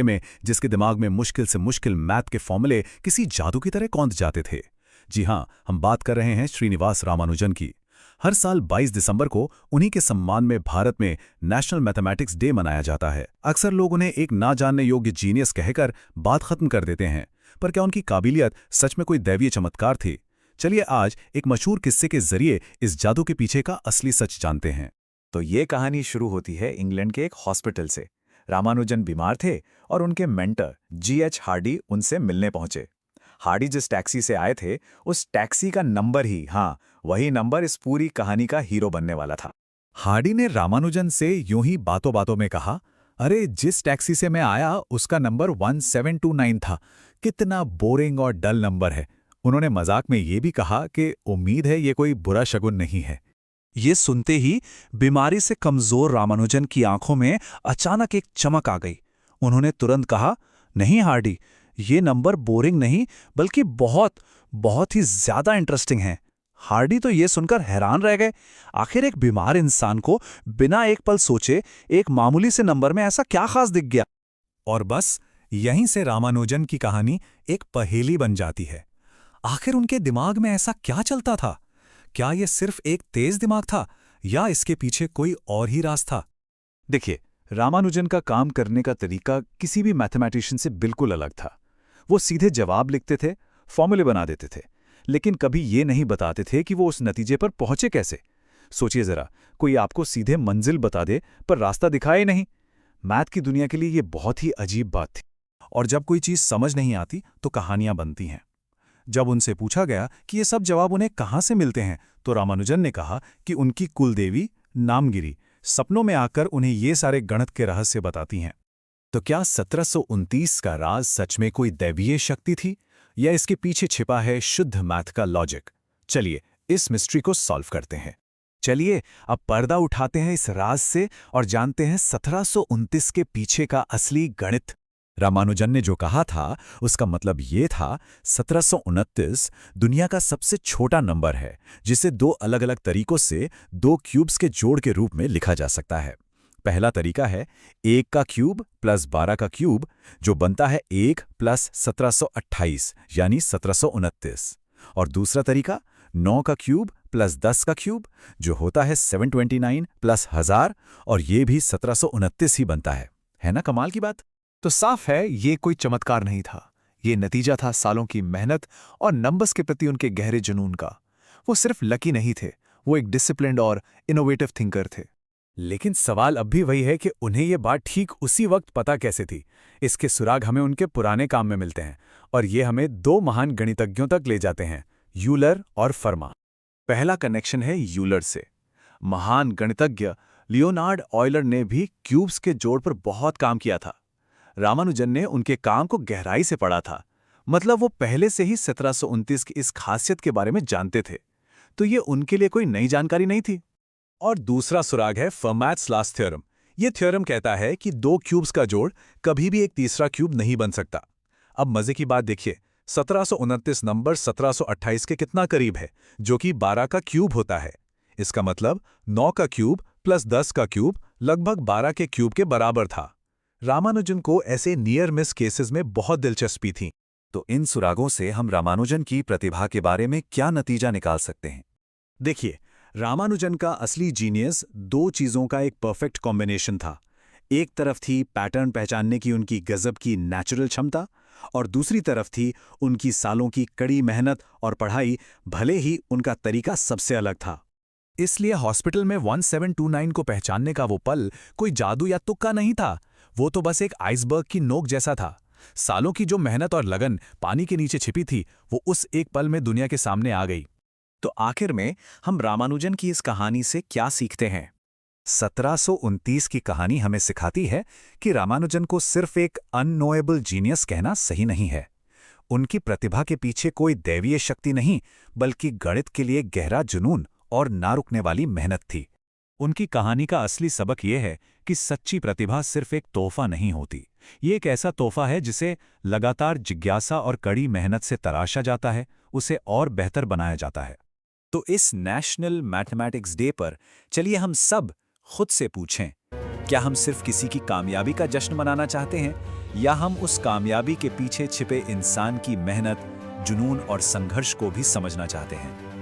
में जिसके दिमाग में मुश्किल से मुश्किल मैथ के फॉर्मूले किसी जादू की तरह कौंध जाते थे। जी हाँ, हम बात कर रहे हैं श्रीनिवास रामानुजन की। हर साल 22 दिसंबर को उन्हीं के सम्मान में भारत में नेशनल मैथमेटिक्स डे मनाया जाता है। अक्सर लोग उन्हें एक ना जानने योग्य जीनियस कहकर बात खत्म कर देते हैं, पर क्या उनकी काबिलियत सच में कोई दैवीय चमत्कार थी? चलिए आज एक मशहूर किस्से के जरिए इस जादू के पीछे का असली सच जानते हैं। तो ये कहानी शुरू होती है इंग्लैंड के एक हॉस्पिटल से। रामानुजन बीमार थे और उनके मेंटर G.H. हार्डी उनसे मिलने पहुंचे। हार्डी जिस टैक्सी से आए थे, उस टैक्सी का नंबर ही, हाँ, वही नंबर इस पूरी कहानी का हीरो बनने वाला था। हार्डी ने रामानुजन से यूं ही बातों बातों में कहा, अरे जिस टैक्सी से मैं आया उसका नंबर 1729 था। कितना बोरिंग और डल नंबर है। उन्होंने मजाक में ये भी कहा कि उम्मीद है ये कोई बुरा शगुन नहीं है। ये सुनते ही बीमारी से कमजोर रामानुजन की आंखों में अचानक एक चमक आ गई। उन्होंने तुरंत कहा, नहीं हार्डी, ये नंबर बोरिंग नहीं बल्कि बहुत बहुत ही ज्यादा इंटरेस्टिंग है। हार्डी तो ये सुनकर हैरान रह गए। आखिर एक बीमार इंसान को बिना एक पल सोचे एक मामूली से नंबर में ऐसा क्या खास दिख गया? और बस यहीं से रामानुजन की कहानी एक पहेली बन जाती है। आखिर उनके दिमाग में ऐसा क्या चलता था? क्या ये सिर्फ एक तेज दिमाग था या इसके पीछे कोई और ही राज था? देखिए, रामानुजन का काम करने का तरीका किसी भी मैथमेटिशियन से बिल्कुल अलग था। वो सीधे जवाब लिखते थे, फॉर्मूले बना देते थे, लेकिन कभी ये नहीं बताते थे कि वो उस नतीजे पर पहुंचे कैसे। सोचिए जरा, कोई आपको सीधे मंजिल बता दे पर रास्ता दिखाए नहीं। मैथ की दुनिया के लिए ये बहुत ही अजीब बात थी। और जब कोई चीज समझ नहीं आती तो कहानियां बनती हैं। जब उनसे पूछा गया कि ये सब जवाब उन्हें कहाँ से मिलते हैं, तो रामानुजन ने कहा कि उनकी कुलदेवी नामगिरी सपनों में आकर उन्हें ये सारे गणित के रहस्य बताती हैं। तो क्या 1729 का राज सच में कोई दैवीय शक्ति थी या इसके पीछे छिपा है शुद्ध मैथ का लॉजिक? चलिए इस मिस्ट्री को सॉल्व करते हैं। चलिए अब पर्दा उठाते हैं इस राज से और जानते हैं 1729 के पीछे का असली गणित। रामानुजन ने जो कहा था उसका मतलब ये था 1729 दुनिया का सबसे छोटा नंबर है जिसे दो अलग अलग तरीकों से दो क्यूब्स के जोड़ के रूप में लिखा जा सकता है। पहला तरीका है 1 का क्यूब प्लस 12 का क्यूब, जो बनता है 1 प्लस 1728 यानी 1729। और दूसरा तरीका 9 का क्यूब प्लस 10 का क्यूब, जो होता है 729 प्लस 1000, और ये भी 1729 ही बनता है ना कमाल की बात? तो साफ है ये कोई चमत्कार नहीं था। ये नतीजा था सालों की मेहनत और नंबर्स के प्रति उनके गहरे जुनून का। वो सिर्फ लकी नहीं थे, वो एक डिसिप्लिन्ड और इनोवेटिव थिंकर थे। लेकिन सवाल अब भी वही है कि उन्हें ये बात ठीक उसी वक्त पता कैसे थी। इसके सुराग हमें उनके पुराने काम में मिलते हैं और ये हमें दो महान गणितज्ञों तक ले जाते हैं, यूलर और फर्मा। पहला कनेक्शन है यूलर से। महान गणितज्ञ लियोनार्ड ऑयलर ने भी क्यूब्स के जोड़ पर बहुत काम किया था। रामानुजन ने उनके काम को गहराई से पढ़ा था, मतलब वो पहले से ही 1729 की इस खासियत के बारे में जानते थे, तो ये उनके लिए कोई नई जानकारी नहीं थी। और दूसरा सुराग है फर्माट्स लास्ट थ्योरम। ये थ्योरम कहता है कि दो क्यूब्स का जोड़ कभी भी एक तीसरा क्यूब नहीं बन सकता। अब मजे की बात देखिए, 1729 नंबर 1728 के कितना करीब है, जो कि 12 का क्यूब होता है। इसका मतलब 9 का क्यूब प्लस 10 का क्यूब लगभग 12 के क्यूब के बराबर था। रामानुजन को ऐसे नियर मिस केसेस में बहुत दिलचस्पी थी। तो इन सुरागों से हम रामानुजन की प्रतिभा के बारे में क्या नतीजा निकाल सकते हैं? देखिए, रामानुजन का असली जीनियस दो चीजों का एक परफेक्ट कॉम्बिनेशन था। एक तरफ थी पैटर्न पहचानने की उनकी गजब की नेचुरल क्षमता, और दूसरी तरफ थी उनकी सालों की कड़ी मेहनत और पढ़ाई, भले ही उनका तरीका सबसे अलग था। इसलिए हॉस्पिटल में 1729 को पहचानने का वो पल कोई जादू या तुक्का नहीं था, वो तो बस एक आइसबर्ग की नोक जैसा था। सालों की जो मेहनत और लगन पानी के नीचे छिपी थी, वो उस एक पल में दुनिया के सामने आ गई। तो आखिर में हम रामानुजन की इस कहानी से क्या सीखते हैं? 1729 की कहानी हमें सिखाती है कि रामानुजन को सिर्फ एक अननोएबल जीनियस कहना सही नहीं है। उनकी प्रतिभा के पीछे कोई दैवीय शक्ति नहीं, बल्कि गणित के लिए गहरा जुनून और ना रुकने वाली मेहनत थी। उनकी कहानी का असली सबक यह है कि सच्ची प्रतिभा सिर्फ एक तोहफा नहीं होती, ये एक ऐसा तोहफा है जिसे लगातार जिज्ञासा और कड़ी मेहनत से तराशा जाता है, उसे और बेहतर बनाया जाता है। तो इस नेशनल मैथमेटिक्स डे पर चलिए हम सब खुद से पूछें, क्या हम सिर्फ किसी की कामयाबी का जश्न मनाना चाहते हैं या हम उस कामयाबी के पीछे छिपे इंसान की मेहनत, जुनून और संघर्ष को भी समझना चाहते हैं?